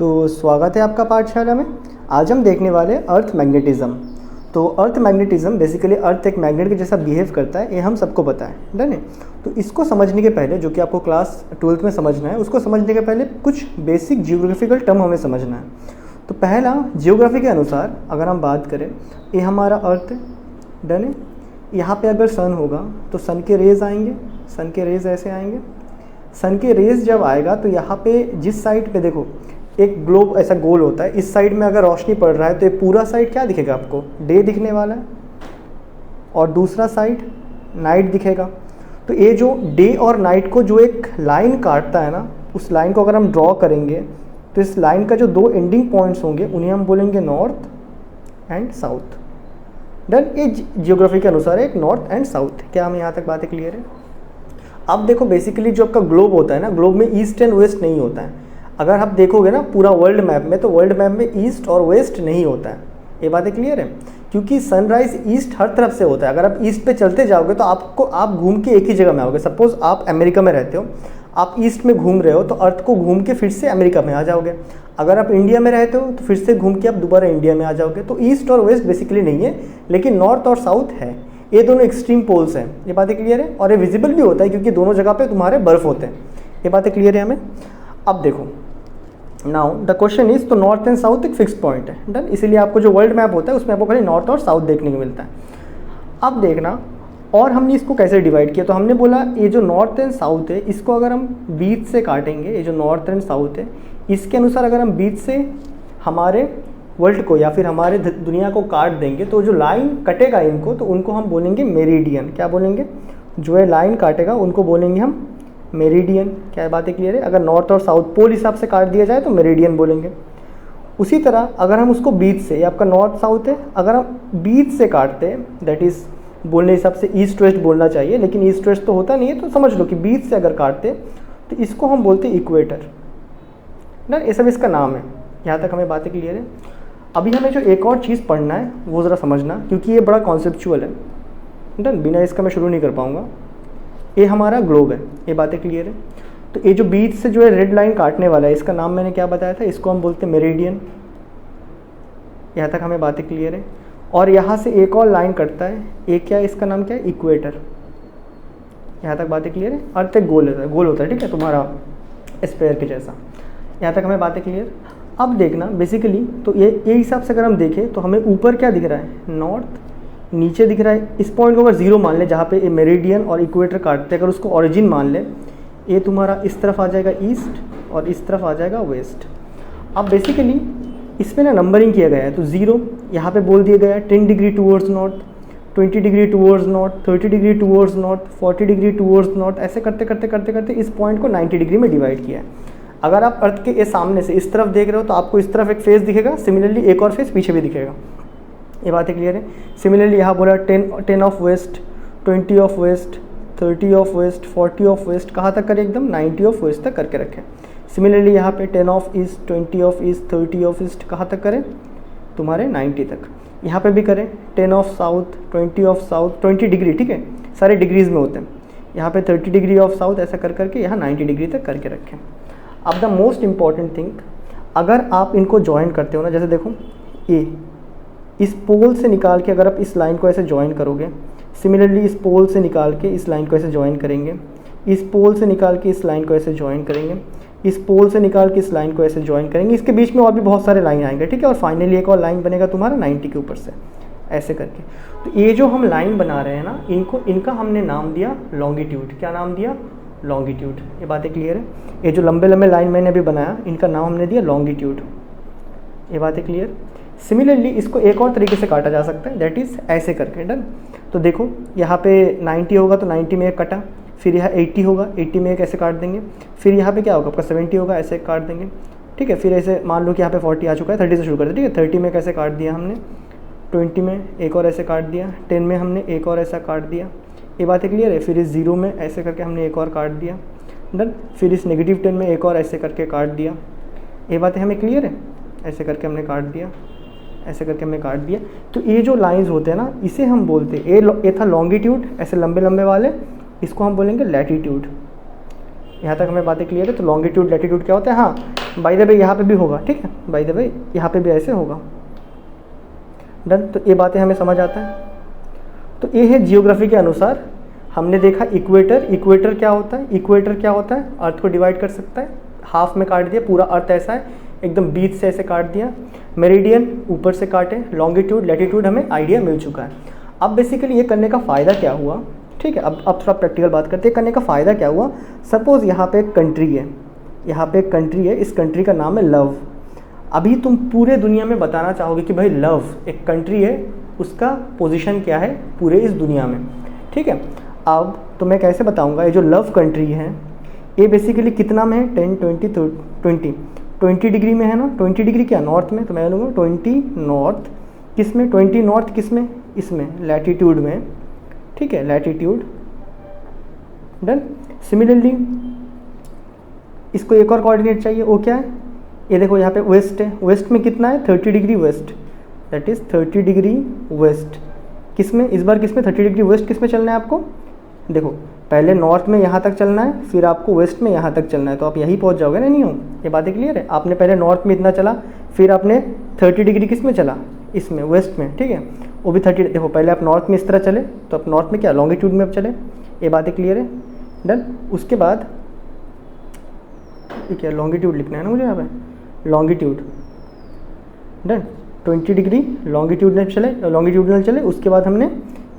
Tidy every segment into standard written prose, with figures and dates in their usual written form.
तो स्वागत है आपका पाठशाला में। आज हम देखने वाले अर्थ मैग्नेटिज्म। तो अर्थ मैग्नेटिज्म बेसिकली अर्थ एक मैग्नेट के जैसा बिहेव करता है, ये हम सबको पता है, डन है। तो इसको समझने के पहले, जो कि आपको क्लास 12th में समझना है, उसको समझने के पहले कुछ बेसिक जियोग्राफिकल टर्म हमें समझना है। तो पहला, जियोग्राफी के अनुसार अगर हम बात करें, ये हमारा अर्थ, डन है। यहाँ पे अगर सन होगा तो सन के रेज़ आएंगे, सन के रेज़ ऐसे आएंगे। सन के रेज़ जब आएगा तो यहाँ पे जिस साइड पे देखो एक ग्लोब ऐसा गोल होता है, इस साइड में अगर रोशनी पड़ रहा है तो ये पूरा साइड क्या दिखेगा आपको, डे दिखने वाला है, और दूसरा साइड नाइट दिखेगा। तो ये जो डे और नाइट को जो एक लाइन काटता है ना, उस लाइन को अगर हम ड्रॉ करेंगे तो इस लाइन का जो दो एंडिंग पॉइंट्स होंगे उन्हें हम बोलेंगे नॉर्थ एंड साउथ। डन। ये जियोग्राफी के अनुसार एक नॉर्थ एंड साउथ। क्या हमें यहाँ तक बातें क्लियर है? अब देखो बेसिकली जो आपका ग्लोब होता है ना, ग्लोब में ईस्ट एंड वेस्ट नहीं होता है। अगर आप देखोगे ना पूरा वर्ल्ड मैप में, तो वर्ल्ड मैप में ईस्ट और वेस्ट नहीं होता है। ये बातें क्लियर है? क्योंकि सनराइज ईस्ट हर तरफ से होता है। अगर आप ईस्ट पे चलते जाओगे तो आप घूम के एक ही जगह में आओगे। सपोज आप अमेरिका में रहते हो, आप ईस्ट में घूम रहे हो तो अर्थ को घूम के फिर से अमेरिका में आ जाओगे। अगर आप इंडिया में रहते हो तो फिर से घूम के आप दोबारा इंडिया में आ जाओगे। तो ईस्ट और वेस्ट बेसिकली नहीं है, लेकिन नॉर्थ और साउथ है। ये दोनों एक्सट्रीम पोल्स हैं। ये बातें क्लियर है? और ये विजिबल भी होता है क्योंकि दोनों जगह पे तुम्हारे बर्फ होते हैं। ये बातें क्लियर है हमें? अब देखो, नाउ द क्वेश्चन इज, तो नॉर्थ एंड साउथ एक फिक्स पॉइंट है, डन। इसीलिए आपको जो वर्ल्ड मैप होता है उसमें आपको खाली नॉर्थ और साउथ देखने को मिलता है। अब देखना, और हमने इसको कैसे डिवाइड किया, तो हमने बोला ये जो नॉर्थ एंड साउथ है, इसको अगर हम बीच से काटेंगे, ये जो नॉर्थ एंड साउथ है, इसके अनुसार अगर हम बीच से हमारे वर्ल्ड को या फिर हमारे दुनिया को काट देंगे, तो जो लाइन कटेगा इनको, तो उनको हम बोलेंगे मेरिडियन। क्या बोलेंगे? जो है लाइन काटेगा उनको बोलेंगे हम मेरिडियन। क्या बातें क्लियर है? अगर नॉर्थ और साउथ पोल हिसाब से काट दिया जाए तो मेरिडियन बोलेंगे। उसी तरह अगर हम उसको बीच से, ये आपका नॉर्थ साउथ है, अगर हम बीच से काटते हैं, दैट इज़ बोलने हिसाब से ईस्ट वेस्ट बोलना चाहिए, लेकिन ईस्ट वेस्ट तो होता नहीं है, तो समझ लो कि बीच से अगर काटते तो इसको हम बोलते हैं इक्वेटर ना। ये सब इसका नाम है। यहाँ तक हमें बातें क्लियर है? अभी हमें जो एक और चीज़ पढ़ना है वो ज़रा समझना, क्योंकि ये बड़ा कॉन्सेप्चुअल है, डन। बिना इसका मैं शुरू नहीं कर पाऊँगा। ये हमारा ग्लोब है। ये बातें क्लियर है? तो ये जो बीच से जो है रेड लाइन काटने वाला है, इसका नाम मैंने क्या बताया था, इसको हम बोलते हैं मेरिडियन। यहाँ तक हमें बातें क्लियर है? और यहाँ से एक और लाइन कटता है, एक क्या है, इसका नाम क्या है, इक्वेटर। यहाँ तक बातें क्लियर है? अर्थ एक गोल होता है, ठीक है, तुम्हारा स्फीयर के जैसा। यहाँ तक हमें बातें क्लियर? अब देखना बेसिकली, तो ये हिसाब से अगर हम देखें तो हमें ऊपर क्या दिख रहा है, नॉर्थ, नीचे दिख रहा है। इस पॉइंट को अगर जीरो मान ले, जहाँ पे ये मेरिडियन और इक्वेटर काटते हैं, अगर उसको ओरिजिन मान ले, ये तुम्हारा इस तरफ आ जाएगा ईस्ट और इस तरफ आ जाएगा वेस्ट। अब बेसिकली इसमें ना नंबरिंग किया गया है, तो जीरो यहाँ पे बोल दिया गया है 10 degree towards north, 20 degree towards north, 30 degree towards north, 40 degree towards north. ऐसे करते करते करते करते इस पॉइंट को 90 डिग्री में डिवाइड किया है। अगर आप अर्थ के सामने से इस तरफ देख रहे हो तो आपको इस तरफ एक फेस दिखेगा, सिमिलरली एक और फेस पीछे भी दिखेगा। ये बातें क्लियर है? सिमिलरली यहाँ बोला 10 of west, 20 of west, 30 of west, 40 of west, कहाँ तक करें, एकदम 90 ऑफ वेस्ट तक करके रखें। सिमिलरली यहाँ पे 10 of east, 20 of east, 30 of east, कहाँ तक करें, तुम्हारे 90 तक। यहाँ पे भी करें 10 of south, 20 of south, 20 degree, ठीक है, सारे डिग्रीज में होते हैं। यहाँ पे 30 डिग्री ऑफ साउथ, ऐसा कर करके यहाँ 90 डिग्री तक करके रखें। अब द मोस्ट इम्पॉर्टेंट थिंग, अगर आप इनको ज्वाइन करते हो ना, जैसे देखो ये इस पोल से निकाल के अगर आप इस लाइन को ऐसे ज्वाइन करोगे, सिमिलरली इस पोल से निकाल के इस लाइन को ऐसे ज्वाइन करेंगे, इस पोल से निकाल के इस लाइन को ऐसे ज्वाइन करेंगे, इस पोल से निकाल के इस लाइन को ऐसे ज्वाइन करेंगे, इसके बीच में और भी बहुत सारे लाइन आएंगे, ठीक है, और फाइनली एक और लाइन बनेगा तुम्हारा 90 के ऊपर से, ऐसे करके। तो ये जो हम लाइन बना रहे हैं ना, इनका हमने नाम दिया लॉन्गिट्यूड। क्या नाम दिया? लॉन्गिट्यूड। ये बातें क्लियर है? ये जो लंबे लंबे लाइन मैंने अभी बनाया, इनका नाम हमने दिया लॉन्गिट्यूड। ये बातें क्लियर? सिमिलरली इसको एक और तरीके से काटा जा सकता है, दैट इज़ ऐसे करके, डन। तो देखो यहाँ पे 90 होगा तो 90 में एक कटा, फिर यहाँ 80 होगा, 80 में एक ऐसे काट देंगे, फिर यहाँ पे क्या होगा आपका 70 होगा, ऐसे काट देंगे, ठीक है। फिर ऐसे मान लो कि यहाँ पे 40 आ चुका है, 30 से शुरू करते, ठीक है। 30 में एक ऐसे काट दिया हमने, 20 में एक और ऐसे काट दिया, 10 में हमने एक और ऐसा काट दिया। ये बातें क्लियर है? फिर इस 0 में ऐसे करके हमने एक और काट दिया, डन। फिर इस -10 में एक और ऐसे करके काट दिया। ये बातें हमें क्लियर है? ऐसे करके हमने काट दिया, ऐसे करके हमने काट दिया। तो ये जो लाइंस होते हैं ना, इसे हम बोलते हैं, ये था लॉन्गिट्यूड, ऐसे लंबे लंबे वाले, इसको हम बोलेंगे लैटीट्यूड। यहाँ तक हमें बातें क्लियर है? तो लॉन्गिट्यूड लैटीट्यूड क्या होता है? हाँ, बाय द वे यहाँ पे भी होगा, ठीक है, बाय द वे यहाँ पे भी ऐसे होगा। डन। तो ये बातें हमें समझ आता है। तो ये है जियोग्राफी के अनुसार हमने देखा इक्वेटर। इक्वेटर क्या होता है? इक्वेटर क्या होता है? अर्थ को डिवाइड कर सकता है, हाफ में काट दिया, पूरा अर्थ ऐसा है एकदम बीच से ऐसे काट दिया। मेरिडियन ऊपर से काटे, लॉन्गिट्यूड लैटिट्यूड हमें आइडिया मिल चुका है। अब बेसिकली ये करने का फ़ायदा क्या हुआ, ठीक है, अब थोड़ा प्रैक्टिकल बात करते हैं। करने का फ़ायदा क्या हुआ? सपोज़ यहाँ पे एक कंट्री है, यहाँ पे एक कंट्री है, इस कंट्री का नाम है लव। अभी तुम पूरे दुनिया में बताना चाहोगे कि भाई लव एक कंट्री है, उसका पोजीशन क्या है पूरे इस दुनिया में, ठीक है। अब तो मैं कैसे बताऊंगा? ये जो लव कंट्री है ये बेसिकली कितना में है? 10, 20, 20 डिग्री में है ना। 20 डिग्री क्या? नॉर्थ में। तो मैं लूँगा 20 नॉर्थ, किस में? 20 नॉर्थ किस में? इसमें लैटिट्यूड में, ठीक है, लैटिट्यूड। डन। सिमिलरली इसको एक और कोऑर्डिनेट चाहिए, वो क्या है? ये देखो यहाँ पे वेस्ट है, वेस्ट में कितना है? 30 degree west, that is 30 degree west. किस में इस बार? किस में? 30 डिग्री वेस्ट किस में चलना है आपको? देखो पहले नॉर्थ में यहाँ तक चलना है, फिर आपको वेस्ट में यहाँ तक चलना है, तो आप यहीं पहुँच जाओगे ना। नहीं हो? ये बातें क्लियर है? आपने पहले नॉर्थ में इतना चला, फिर आपने 30 डिग्री किस में चला? इसमें, वेस्ट में, ठीक है, वो भी 30। देखो पहले आप नॉर्थ में इस तरह चले, तो आप नॉर्थ में क्या लॉन्गिट्यूड में अब चले। ये बातें क्लियर है? डन। उसके बाद ठीक है, लॉन्गिट्यूड लिखना है ना मुझे यहाँ पे, लॉन्गिट्यूड। डन। 20 डिग्री लॉन्गिट्यूडनल चले। उसके बाद हमने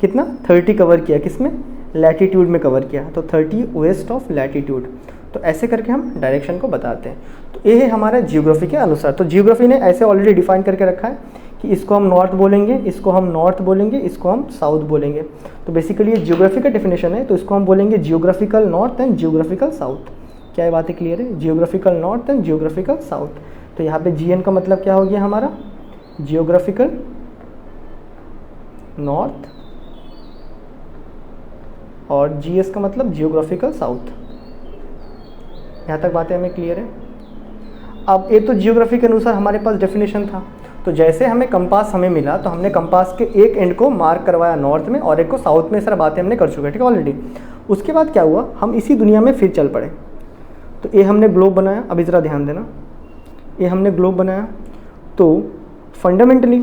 कितना? 30 कवर किया, किस में? लैटिट्यूड में कवर किया, तो 30 वेस्ट ऑफ लैटिट्यूड। तो ऐसे करके हम डायरेक्शन को बताते हैं। तो ये है हमारा जियोग्राफी के अनुसार। तो जियोग्राफी ने ऐसे ऑलरेडी डिफाइन करके रखा है कि इसको हम नॉर्थ बोलेंगे, इसको हम नॉर्थ बोलेंगे, इसको हम साउथ बोलेंगे। तो बेसिकली ये जियोग्राफी का डेफिनेशन है, तो इसको हम बोलेंगे geographical north and geographical south. क्या ये बातें क्लियर है? Geographical north and geographical south. तो यहाँ पे जीएन का मतलब क्या हो गया हमारा? जियोग्राफिकल नॉर्थ, और जीएस का मतलब जियोग्राफिकल साउथ। यहाँ तक बातें हमें क्लियर है? अब ये तो जियोग्राफी के अनुसार हमारे पास डेफिनेशन था। तो जैसे हमें कंपास हमें मिला, तो हमने कंपास के एक एंड को मार्क करवाया नॉर्थ में और एक को साउथ में। सर बातें हमने कर चुके हैं, ठीक है, ऑलरेडी। उसके बाद क्या हुआ? हम इसी दुनिया में फिर चल पड़े। तो ये हमने ग्लोब बनाया। अभी ज़रा ध्यान देना, ये हमने ग्लोब बनाया। तो फंडामेंटली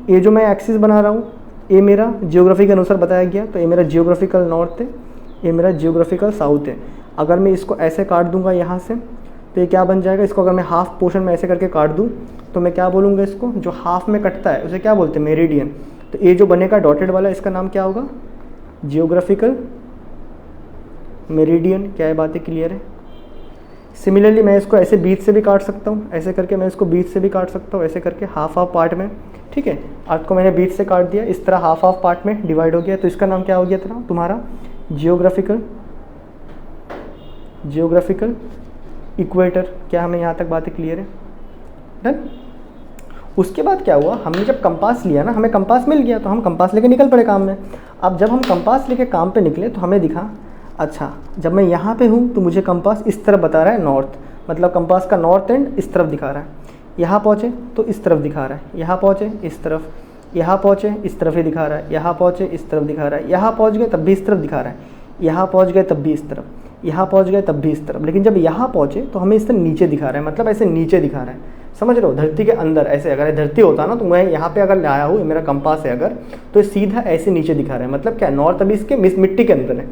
ये जो मैं एक्सिस बना रहा हूँ, ये मेरा जियोग्राफी के अनुसार बताया गया। तो ये मेरा जियोग्राफिकल नॉर्थ है, ये मेरा जियोग्राफिकल साउथ है। अगर मैं इसको ऐसे काट दूंगा यहाँ से, तो ये क्या बन जाएगा? इसको अगर मैं हाफ पोर्शन में ऐसे करके काट दूँ, तो मैं क्या बोलूँगा? इसको जो हाफ में कटता है उसे क्या बोलते हैं? मेरिडियन। तो ये जो बनेगा डॉटेड वाला, इसका नाम क्या होगा? Geographical meridian. क्या है? बातें क्लियर है? सिमिलरली मैं इसको ऐसे बीच से भी काट सकता हूँ, ऐसे करके मैं इसको बीच से भी काट सकता हूँ, ऐसे करके हाफ हाफ पार्ट में, ठीक है। अर्थ को मैंने बीच से काट दिया, इस तरह हाफ हाफ पार्ट में डिवाइड हो गया। तो इसका नाम क्या हो गया तुम्हारा? Geographical equator. क्या हमें यहाँ तक बातें क्लियर है? डन। उसके बाद क्या हुआ? हमने जब कंपास लिया ना, हमें कंपास मिल गया, तो हम कंपास लेके निकल पड़े काम में। अब जब हम कंपास लेके काम पे निकले, तो हमें दिखा, अच्छा जब मैं यहाँ पे हूँ तो मुझे कंपास इस तरफ बता रहा है नॉर्थ, मतलब कंपास का नॉर्थ एंड इस तरफ दिखा रहा है। यहाँ पहुँचे तो इस तरफ दिखा रहा है, यहाँ पहुँचे इस तरफ, यहाँ पहुँचे इस तरफ ही दिखा रहा है, यहाँ पहुँचे इस तरफ दिखा रहा है, यहाँ पहुँच गए तब भी इस तरफ दिखा रहा है, यहाँ पहुँच गए तब भी इस तरफ, यहाँ पहुँच गए तब भी इस तरफ। लेकिन जब यहाँ पहुँचे तो हमें इस तरह नीचे दिखा रहा है, मतलब ऐसे नीचे दिखा रहा है। समझ रहे हो? धरती के अंदर ऐसे, अगर धरती होता ना, तो मैं यहाँ पे अगर लाया हूँ, मेरा कंपास है अगर, तो सीधा ऐसे नीचे दिखा रहा है। मतलब क्या? नॉर्थ अभी इसके मिट्टी के अंदर है,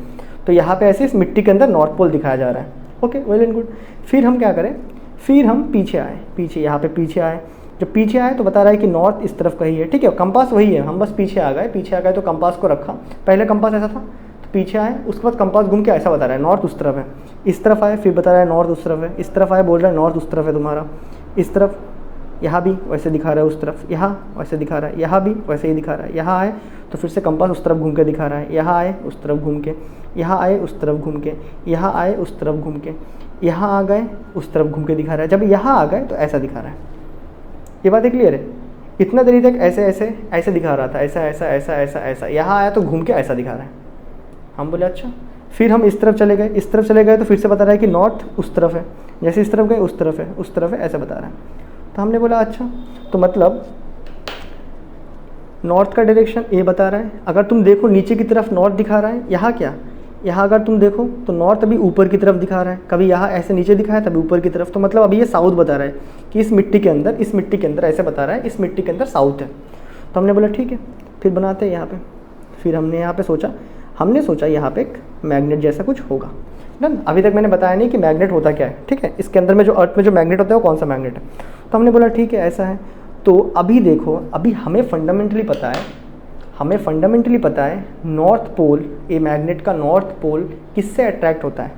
तो यहाँ पे ऐसे इस मिट्टी के अंदर नॉर्थ पोल दिखाया जा रहा है। Okay, well and good. फिर हम क्या करें? फिर हम पीछे आए, पीछे यहाँ पे पीछे आए। जब पीछे आए तो बता रहा है कि नॉर्थ इस तरफ कहीं है, ठीक है, कंपास वही है, हम बस पीछे आ गए। पीछे आ गए तो कंपास को रखा, पहले कंपास ऐसा था, तो पीछे आए, उसके बाद कंपास घूम के ऐसा बता रहा है नॉर्थ उस तरफ है। इस तरफ आए, फिर बता रहा है नॉर्थ उस तरफ है। इस तरफ आए, बोल रहा है नॉर्थ उस तरफ है तुम्हारा। इस तरफ, यहाँ भी वैसे दिखा रहा है उस तरफ, यहाँ वैसे दिखा रहा है, यहाँ भी वैसे ही दिखा रहा है। यहाँ आए तो फिर से कंपास उस तरफ घूम के दिखा रहा है, यहाँ आए उस तरफ घूम के, यहाँ आए उस तरफ घूम के, यहाँ आए उस तरफ घूम के, यहाँ आ गए उस तरफ घूम के दिखा रहा है। जब यहाँ आ गए तो ऐसा दिखा रहा है। ये बातें क्लियर है? इतना देरी तक ऐसे ऐसे ऐसे दिखा रहा था, ऐसा ऐसा ऐसा ऐसा ऐसा, यहाँ आया तो घूम के ऐसा दिखा रहा है। हम बोले अच्छा। फिर हम इस तरफ चले गए, इस तरफ चले गए तो फिर से बता रहा है कि नॉर्थ उस तरफ है, जैसे इस तरफ गए उस तरफ है, उस तरफ है, ऐसा बता रहा है। तो हमने बोला अच्छा, तो मतलब नॉर्थ का डायरेक्शन ये बता रहा है। अगर तुम देखो नीचे की तरफ नॉर्थ दिखा रहा है, यहाँ क्या, यहाँ अगर तुम देखो तो नॉर्थ अभी ऊपर की तरफ दिखा रहा है, कभी यहाँ ऐसे नीचे दिखा है तभी ऊपर की तरफ, तो मतलब अभी ये साउथ बता रहा है कि इस मिट्टी के अंदर ऐसे बता रहा है इस मिट्टी के अंदर साउथ है। तो हमने बोला ठीक है फिर बनाते हैं यहाँ पे। फिर हमने यहाँ पे सोचा यहाँ पे एक मैग्नेट जैसा कुछ होगा ना। अभी तक मैंने बताया नहीं कि मैग्नेट होता क्या है, ठीक है। इसके अंदर में जो अर्थ में जो मैग्नेट होता है वो कौन सा मैग्नेट है। तो हमने बोला ठीक है ऐसा है। तो अभी देखो अभी हमें फंडामेंटली पता है नॉर्थ पोल, ए मैग्नेट का नॉर्थ पोल किससे अट्रैक्ट होता है,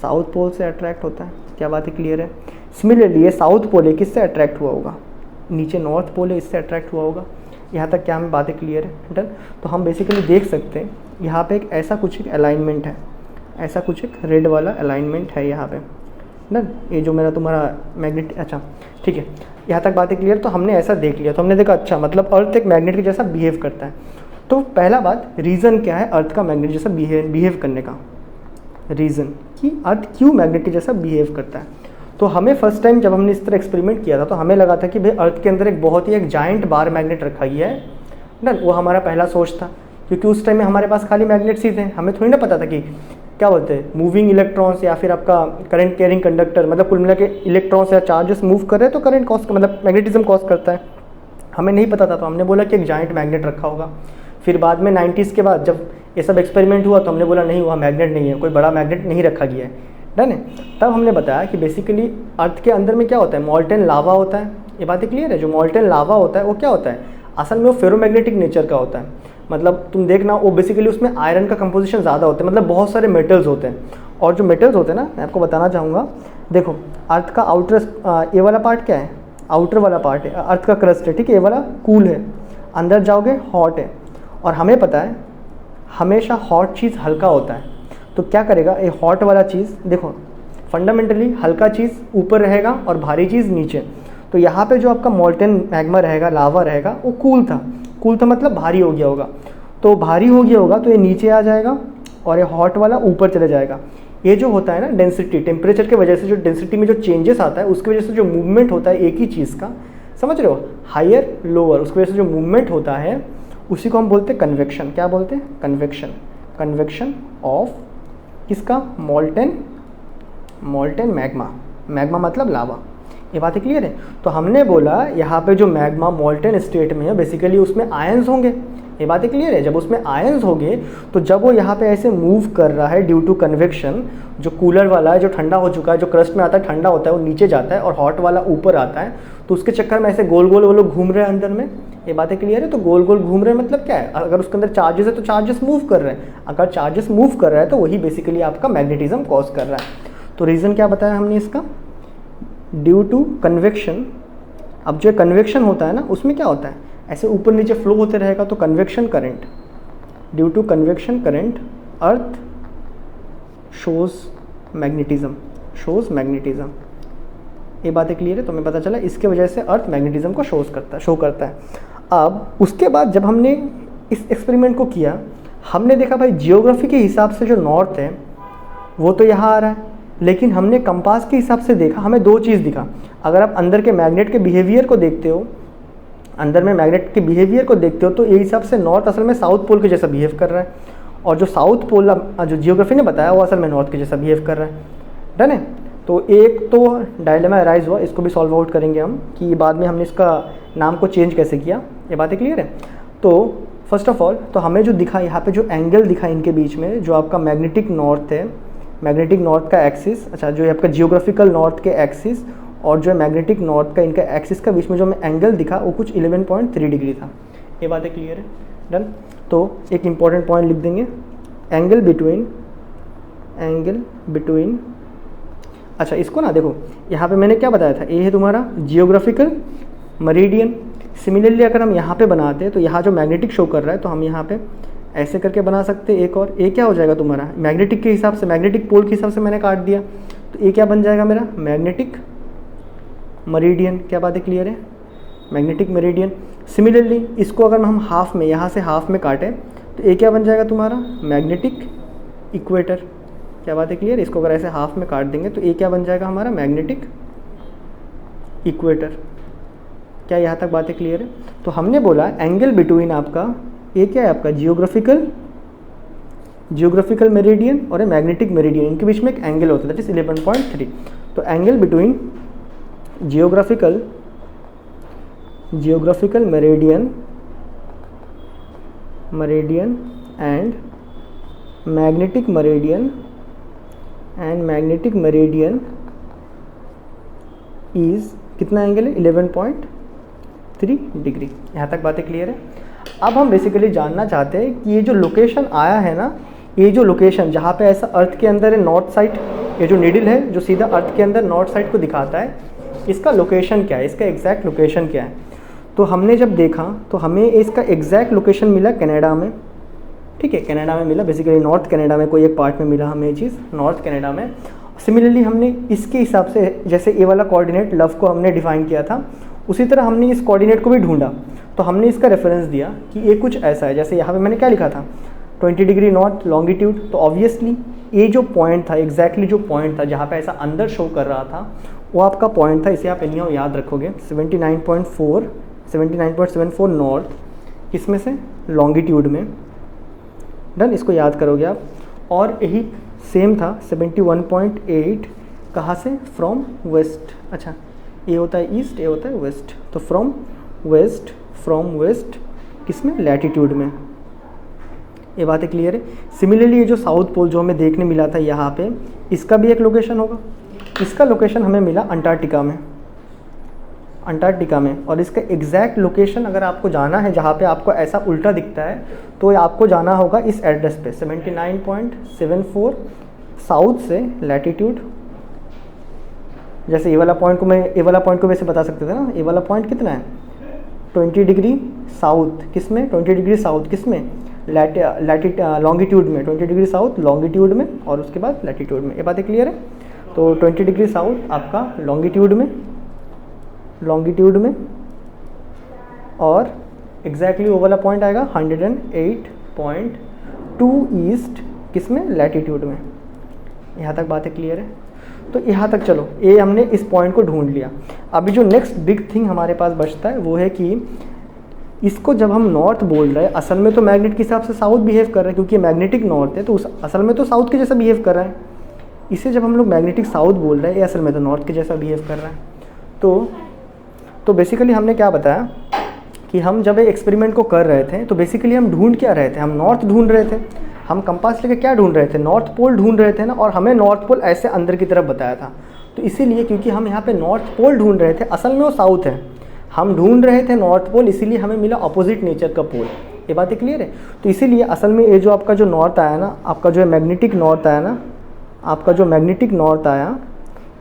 साउथ पोल से अट्रैक्ट होता है। क्या बात है, क्लियर है। सिमिलरली ये साउथ पोल है किससे अट्रैक्ट हुआ होगा, नीचे नॉर्थ पोल है इससे अट्रैक्ट हुआ होगा। यहाँ तक क्या हमें बातें क्लियर है, डन। तो हम बेसिकली देख सकते हैं यहाँ पे एक ऐसा कुछ एक अलाइनमेंट है, ऐसा कुछ एक रेड वाला अलाइनमेंट है यहाँ पे, डन। ये जो मेरा तुम्हारा मैग्नेट, अच्छा ठीक है यहाँ तक बातें क्लियर। तो हमने ऐसा देख लिया, तो हमने देखा अच्छा मतलब अर्थ एक मैग्नेट के जैसा बिहेव करता है। तो पहला बात रीज़न क्या है अर्थ का मैग्नेट जैसा बिहेव करने का, रीज़न कि अर्थ क्यों मैग्नेट के जैसा बिहेव करता है। तो हमें फर्स्ट टाइम जब हमने इस तरह एक्सपेरिमेंट किया था तो हमें लगा था कि भाई अर्थ के अंदर एक बहुत ही एक जाइंट बार मैग्नेट रखा गया है, डन। वो हमारा पहला सोच था, क्योंकि उस टाइम में हमारे पास खाली मैग्नेट्स ही थे, हमें थोड़ी ना पता था कि क्या बोलते हैं मूविंग इलेक्ट्रॉन्स या फिर आपका करंट कैरिंग कंडक्टर, मतलब कुल मिला के इलेक्ट्रॉन्स या चार्जेस मूव कर रहे हैं तो करंट कॉज मतलब मैग्नेटिज्म कॉज करता है। हमें नहीं पता था, तो हमने बोला कि एक जाइंट मैग्नेट रखा होगा। फिर बाद में 90s के बाद जब ये सब एक्सपेरिमेंट हुआ तो हमने बोला नहीं हुआ, मैग्नेट नहीं है, कोई बड़ा मैग्नेट नहीं रखा गया है, डन है। तब हमने बताया कि बेसिकली अर्थ के अंदर में क्या होता है, मॉल्टेन लावा होता है। ये बातें क्लियर है। जो मॉल्टेन लावा होता है वो क्या होता है, असल में वो फेरोमैग्नेटिक नेचर का होता है। मतलब तुम देखना वो बेसिकली उसमें आयरन का कंपोजिशन ज़्यादा होता है, मतलब बहुत सारे मेटल्स होते हैं। और जो मेटल्स होते हैं ना, मैं आपको बताना चाहूँगा, देखो अर्थ का आउटर ये वाला पार्ट क्या है, आउटर वाला पार्ट है अर्थ का क्रस्ट है, ठीक है। ये वाला कूल है, अंदर जाओगे हॉट है। और हमें पता है हमेशा हॉट चीज़ हल्का होता है, तो क्या करेगा ये हॉट वाला चीज़, देखो फंडामेंटली हल्का चीज़ ऊपर रहेगा और भारी चीज़ नीचे। तो यहाँ पे जो आपका मॉल्टेन मैग्मा रहेगा, लावा रहेगा, वो कूल था मतलब भारी हो गया होगा। तो भारी हो गया होगा तो ये नीचे आ जाएगा और ये हॉट वाला ऊपर चले जाएगा। ये जो होता है ना डेंसिटी, टेम्परेचर के वजह से जो डेंसिटी में जो चेंजेस आता है उसकी वजह से जो मूवमेंट होता है एक ही चीज़ का, समझ रहे हो, हायर लोअर, उसकी वजह से जो मूवमेंट होता है उसी को हम बोलते हैं कन्वेक्शन। क्या बोलते हैं, कन्वेक्शन ऑफ किसका, मॉल्टेन मैग्मा मतलब लावा। ये बातें क्लियर है। तो हमने बोला यहाँ पे जो मैग्मा मॉल्टेन स्टेट में है बेसिकली उसमें आयंस होंगे। ये बातें क्लियर है। जब उसमें आयंस होंगे तो जब वो यहाँ पे ऐसे मूव कर रहा है ड्यू टू कन्वेक्शन, जो कूलर वाला है जो ठंडा हो चुका है, जो क्रस्ट में आता है ठंडा होता है, वो नीचे जाता है और हॉट वाला ऊपर आता है, तो उसके चक्कर में ऐसे गोल गोल वो लोग घूम रहे हैं अंदर में। ये बातें क्लियर है। तो गोल गोल घूम रहे हैं मतलब क्या है, अगर उसके अंदर चार्जेस है तो चार्जेस मूव कर रहे हैं, अगर चार्जेस मूव कर रहा है तो वही बेसिकली आपका मैग्नेटिज्म कॉज कर रहा है। तो रीज़न क्या बताया हमने इसका, ड्यू टू कन्वेक्शन। अब जो कन्वेक्शन होता है ना उसमें क्या होता है, ऐसे ऊपर नीचे फ्लो होते रहेगा, तो convection current, due to convection current earth shows magnetism. ये बातें क्लियर है। तो हमें पता चला इसके वजह से अर्थ मैग्नेटिज्म को शो करता है। अब उसके बाद जब हमने इस एक्सपेरिमेंट को किया, हमने देखा भाई जियोग्राफी के हिसाब से जो नॉर्थ है वो तो यहाँ आ रहा है, लेकिन हमने कंपास के हिसाब से देखा, हमें दो चीज़ दिखा। अगर आप अंदर के मैग्नेट के बिहेवियर को देखते हो, तो ये हिसाब से नॉर्थ असल में साउथ पोल के जैसा बिहेव कर रहा है, और जो साउथ पोल जो जियोग्राफी ने बताया वो असल में नॉर्थ के जैसा बिहेव कर रहा है, डन है। तो एक तो डायलेमा अराइज हुआ, इसको भी सॉल्व आउट करेंगे हम कि बाद में हमने इसका नाम को चेंज कैसे किया। ये बातें क्लियर है। तो फर्स्ट ऑफ ऑल तो हमें जो दिखा यहाँ पे जो एंगल दिखा इनके बीच में, जो आपका मैग्नेटिक नॉर्थ है, मैग्नेटिक नॉर्थ का एक्सिस, अच्छा जो आपका जियोग्राफिकल नॉर्थ के एक्सिस और जो मैग्नेटिक नॉर्थ का इनका एक्सिस का बीच में जो हमें एंगल दिखा वो कुछ 11.3 डिग्री था। ये बातें क्लियर है, डन। तो एक इम्पॉर्टेंट पॉइंट लिख देंगे, एंगल बिटवीन, अच्छा इसको ना देखो यहाँ पे मैंने क्या बताया था, ये है तुम्हारा जियोग्राफिकल मेरिडियन। सिमिलरली अगर हम यहाँ पे बनाते हैं तो यहाँ जो मैग्नेटिक शो कर रहा है तो हम यहाँ पे ऐसे करके बना सकते हैं एक, और ये क्या हो जाएगा तुम्हारा मैग्नेटिक के हिसाब से, मैग्नेटिक पोल के हिसाब से मैंने काट दिया, तो ये क्या बन जाएगा मेरा मैग्नेटिक मेरिडियन। क्या बातें क्लियर है, मैग्नेटिक मेरिडियन। सिमिलरली इसको अगर हम हाफ में, यहाँ से हाफ में काटें तो ये क्या बन जाएगा तुम्हारा मैग्नेटिक इक्वेटर। क्या बातें क्लियर है। इसको अगर ऐसे हाफ में काट देंगे तो ये क्या बन जाएगा हमारा मैग्नेटिक इक्वेटर। क्या यहाँ तक बातें क्लियर है। तो हमने बोला एंगल बिटवीन आपका ये क्या है, आपका जियोग्राफिकल जियोग्राफिकल मेरिडियन और ए मैग्नेटिक मेरिडियन, इनके बीच में एक एंगल होता है दैट इज 11.3। तो angle between geographical meridian and magnetic meridian is कितना एंगल है 11.3 डिग्री। यहाँ तक बातें क्लियर है। अब हम बेसिकली जानना चाहते हैं कि ये जो लोकेशन आया है ना, ये जो लोकेशन जहाँ पे ऐसा अर्थ के अंदर है नॉर्थ साइड, ये जो नीडल है जो सीधा अर्थ के अंदर नॉर्थ साइड को दिखाता है, इसका लोकेशन क्या है, इसका एग्जैक्ट लोकेशन क्या है। तो हमने जब देखा तो हमें इसका एग्जैक्ट लोकेशन मिला कनाडा में, ठीक है, कनाडा में मिला, बेसिकली नॉर्थ कनाडा में कोई एक पार्ट में मिला हमें ये चीज़, नॉर्थ कनाडा में। सिमिलरली हमने इसके हिसाब से जैसे ये वाला कोऑर्डिनेट लव को हमने डिफाइन किया था, उसी तरह हमने इस कोऑर्डिनेट को भी ढूंढा। तो हमने इसका रेफरेंस दिया कि ये कुछ ऐसा है, जैसे यहाँ पे मैंने क्या लिखा था 20 डिग्री नॉर्थ लॉन्गिट्यूड। तो ऑब्वियसली ये जो पॉइंट था, एग्जैक्टली जो पॉइंट था जहाँ पे ऐसा अंदर शो कर रहा था, वो आपका पॉइंट था, इसे आप एनी याद रखोगे 79.74 नॉर्थ, किसमें से लॉन्गिट्यूड में, डन, इसको याद करोगे आप। और यही सेम था 71.8 कहाँ से, फ्रॉम वेस्ट। अच्छा, ये होता है ईस्ट, ये होता है वेस्ट, तो फ्रॉम वेस्ट किसमें, लैटिट्यूड में। ये बातें क्लियर है। सिमिलरली ये जो साउथ पोल जो हमें देखने मिला था यहाँ पे, इसका भी एक लोकेशन होगा। इसका लोकेशन हमें मिला अंटार्कटिका में, और इसका एग्जैक्ट लोकेशन अगर आपको जाना है जहाँ पे आपको ऐसा उल्टा दिखता है, तो आपको जाना होगा इस एड्रेस पे 79.74 साउथ से लैटिट्यूड। जैसे ये वाला पॉइंट को वैसे बता सकते थे ना, ये वाला पॉइंट कितना है 20 डिग्री साउथ, किसमें 20 डिग्री साउथ, किसमें लॉन्गिट्यूड में, 20 डिग्री साउथ लॉन्गिट्यूड में, और उसके बाद लैटिट्यूड में। ये बातें क्लियर है। तो 20 डिग्री साउथ आपका लॉन्गिट्यूड में, और एग्जैक्टली वो वाला पॉइंट आएगा 108.2 ईस्ट, किसमें, लैटिट्यूड में। यहाँ तक बातें क्लियर है। तो यहाँ तक चलो, ये हमने इस पॉइंट को ढूंढ लिया। अभी जो नेक्स्ट बिग थिंग हमारे पास बचता है वो है कि इसको जब हम नॉर्थ बोल रहे हैं, असल में तो मैग्नेट के हिसाब से साउथ बिहेव कर रहा है, क्योंकि मैग्नेटिक नॉर्थ है, तो असल में तो साउथ के जैसा बिहेव कर रहा है। इसे जब हम लोग मैग्नेटिक साउथ बोल रहे हैं, ये असल में तो नॉर्थ के जैसा बिहेव कर रहा है। तो बेसिकली हमने क्या बताया कि हम जब एक्सपेरिमेंट को कर रहे थे, तो बेसिकली हम ढूंढ क्या रहे थे, हम नॉर्थ ढूंढ रहे थे। हम कंपास लेके क्या ढूंढ रहे थे, नॉर्थ पोल ढूंढ रहे थे ना, और हमें नॉर्थ पोल ऐसे अंदर की तरफ बताया था। तो इसीलिए क्योंकि हम यहाँ पे नॉर्थ पोल ढूंढ रहे थे, असल में वो साउथ है, हम ढूंढ रहे थे नॉर्थ पोल, इसीलिए हमें मिला अपोजिट नेचर का पोल। ये बातें क्लियर है। तो इसीलिए असल में ये जो आपका जो नॉर्थ आया ना, आपका जो मैग्नेटिक नॉर्थ आया,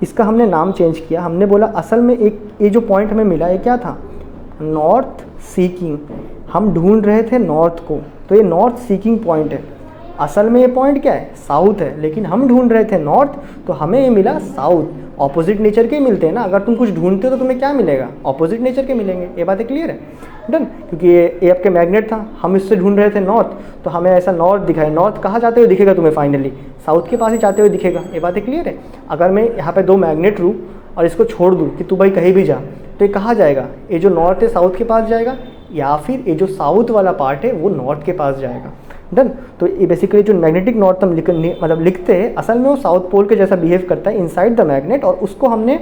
इसका हमने नाम चेंज किया। हमने बोला असल में एक ये जो पॉइंट हमें मिला, ये क्या था, नॉर्थ सीकिंग। हम ढूंढ रहे थे नॉर्थ को, तो ये नॉर्थ सीकिंग पॉइंट है। असल में ये पॉइंट क्या है, साउथ है, लेकिन हम ढूंढ रहे थे नॉर्थ, तो हमें ये मिला साउथ। ऑपोजिट नेचर के मिलते हैं ना, अगर तुम कुछ ढूंढते हो तो तुम्हें क्या मिलेगा, ऑपोजिट नेचर के मिलेंगे। ये बातें क्लियर है, डन। क्योंकि ये आपके मैग्नेट था, हम इससे ढूंढ रहे थे नॉर्थ, तो हमें ऐसा नॉर्थ दिखा है। नॉर्थ कहाँ जाते हुए दिखेगा तुम्हें, फाइनली साउथ के पास ही जाते हुए दिखेगा। ये बातें क्लियर है। अगर मैं यहाँ पे 2 मैग्नेट लूँ और इसको छोड़ दूँ कि तू भाई कहीं भी जा, तो ये कहाँ जाएगा, ये जो नॉर्थ है साउथ के पास जाएगा, या फिर ये जो साउथ वाला पार्ट है वो नॉर्थ के पास जाएगा, डन। तो ये बेसिकली जो मैग्नेटिक नॉर्थ हम लिखते हैं, असल में वो साउथ पोल के जैसा बिहेव करता है इनसाइड द मैग्नेट, और उसको हमने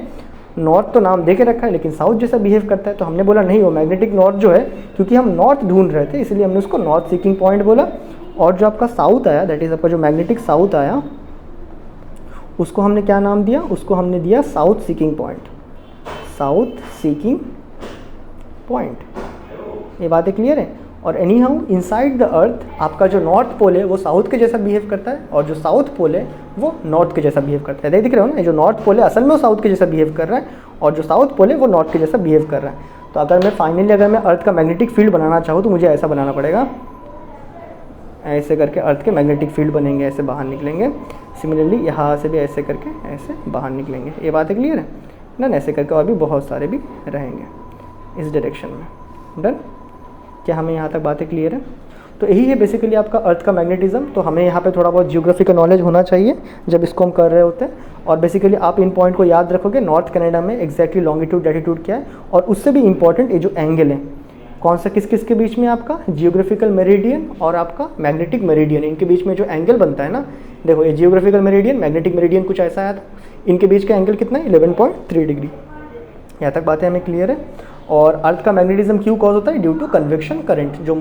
नॉर्थ तो नाम दे के रखा है, लेकिन साउथ जैसा बिहेव करता है। तो हमने बोला नहीं, वो मैग्नेटिक नॉर्थ जो है, क्योंकि हम नॉर्थ ढूंढ रहे थे, इसलिए हमने उसको नॉर्थ सीकिंग पॉइंट बोला। और जो आपका साउथ आया, दैट इज़ आपका जो मैग्नेटिक साउथ आया, उसको हमने क्या नाम दिया, उसको हमने दिया साउथ सीकिंग पॉइंट। ये बातें क्लियर है। और any how inside the earth आपका जो नॉर्थ पोल है वो साउथ के जैसा बिहेव करता है, और जो साउथ पोल है वो नॉर्थ के जैसा बिहेव करता है। देख रहे हो ना, जो नॉर्थ पोल है असल में वो साउथ के जैसा बिहेव कर रहा है, और जो साउथ पोल है वो नॉर्थ के जैसा बिहेव कर रहा है। तो अगर मैं फाइनली अर्थ का मैग्नेटिक फील्ड बनाना चाहूँ, तो मुझे ऐसा बनाना पड़ेगा, ऐसे करके अर्थ के मैग्नेटिक फील्ड बनेंगे, ऐसे बाहर निकलेंगे। सिमिलरली यहाँ से भी ऐसे करके ऐसे बाहर निकलेंगे। ये बातें क्लियर है, डन। ऐसे करके और भी बहुत सारे भी रहेंगे इस डायरेक्शन में, डन। क्या हमें यहाँ तक बातें क्लियर है? तो यही है बेसिकली आपका अर्थ का मैग्नेटिज्म। तो हमें यहाँ पे थोड़ा बहुत जियोग्राफी का नॉलेज होना चाहिए जब इसको हम कर रहे होते हैं। और बेसिकली आप इन पॉइंट को याद रखोगे, नॉर्थ कनाडा में एग्जैक्टली लॉन्गिट्यूड लैटिट्यूड क्या है, और उससे भी इंपॉर्टेंट ये जो एंगल है, कौन सा किस किस के बीच में, आपका जियोग्राफिकल मेरिडियन और आपका मैग्नेटिक मेरिडियन, इनके बीच में जो एंगल बनता है ना, देखो ये जियोग्राफिकल मेरिडियन, मैग्नेटिक मेरिडियन कुछ ऐसा आया था, इनके बीच का एंगल कितना है 11.3 डिग्री। यहाँ तक बातें हमें क्लियर है। और अर्थ का मैग्नेटिज्म क्यों कॉज होता है, ड्यू टू कन्वेक्शन करंट, जो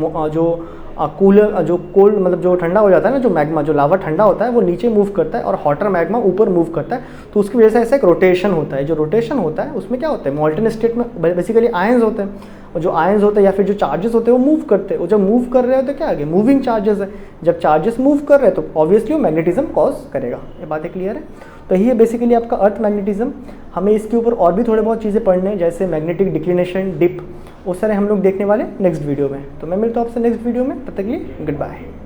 कूलर जो कोल्ड मतलब जो ठंडा हो जाता है ना, जो मैग्मा जो लावा ठंडा होता है वो नीचे मूव करता है और हॉटर मैग्मा ऊपर मूव करता है, तो उसकी वजह से ऐसा एक रोटेशन होता है। जो रोटेशन होता है उसमें क्या होता है, मॉल्टन स्टेट में बेसिकली आयंस होते हैं, और जो आयंस होते हैं या फिर जो चार्जेस होते हैं वो मूव करते हैं, वो जब मूव कर रहे होते हैं क्या आगे मूविंग चार्जेस है, जब चार्जेस मूव कर रहे हैं तो ऑब्वियसली वो मैग्नेटिज्म कॉज करेगा। ये बातें क्लियर है। तो ये बेसिकली आपका अर्थ मैग्नेटिज्म। हमें इसके ऊपर और भी थोड़े बहुत चीज़ें पढ़ने हैं, जैसे मैग्नेटिक डिक्लिनेशन, डिप, वो सारे हम लोग देखने वाले नेक्स्ट वीडियो में। तो मैं मिलता हूँ आपसे नेक्स्ट वीडियो में, तब तक के लिए गुड बाय।